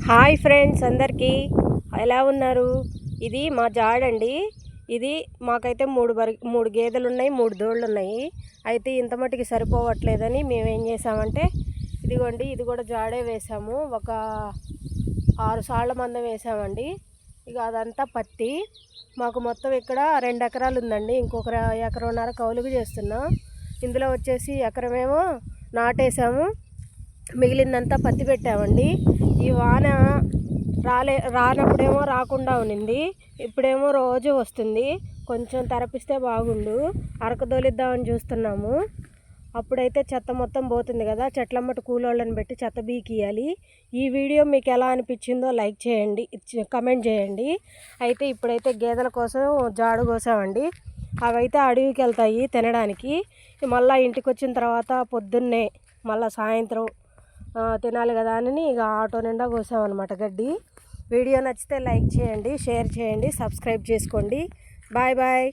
Hi friends, అందరికీ ఎలా ఉన్నారు? ఇది మా జాడండి. ఇది మాకైతే మూడు గేదెలు ఉన్నాయి, 3 దూడలు ఉన్నాయి. అయితే ఇంత మట్టికి సరిపోవట్లేదని మేము ఏం చేసామంటే, ఇదిగోండి ఇది కూడా జాడే వేసాము. ఒక 6 సాళ్ళ మందం వేసామండి. ఇక అదంతా పత్తి. మాకు మొత్తం ఇక్కడ 2 ఎకరాలు ఉందండి. ఇంకొక ఎకరన్నర కౌలుకు చేస్తున్నాం. ఇందులో వచ్చేసి ఎకరమేమో నాటేసాము, మిగిలిందంతా పత్తి పెట్టామండి. ఈ వాన రానప్పుడేమో రాకుండా ఉన్నింది, ఇప్పుడేమో రోజు వస్తుంది. కొంచెం తెరపిస్తే బాగుండు. అరకదోలిద్దామని చూస్తున్నాము. అప్పుడైతే చెత్త మొత్తం పోతుంది కదా, చెట్లమ్మట కూలోళ్ళని పెట్టి చెత్త బీకియాలి. ఈ వీడియో మీకు ఎలా అనిపించిందో లైక్ చేయండి, కమెంట్ చేయండి. అయితే ఇప్పుడైతే గేదెల కోసం జాడు కోసామండి. అవైతే అడవికి వెళ్తాయి తినడానికి. మళ్ళీ ఇంటికి వచ్చిన తర్వాత పొద్దున్నే మళ్ళీ సాయంత్రం తినాలి కదా అని ఇక ఆటో నిండా కోసామన్నమాట గడ్డి. వీడియో నచ్చితే లైక్ చేయండి, షేర్ చేయండి, సబ్స్క్రైబ్ చేసుకోండి. Bye bye.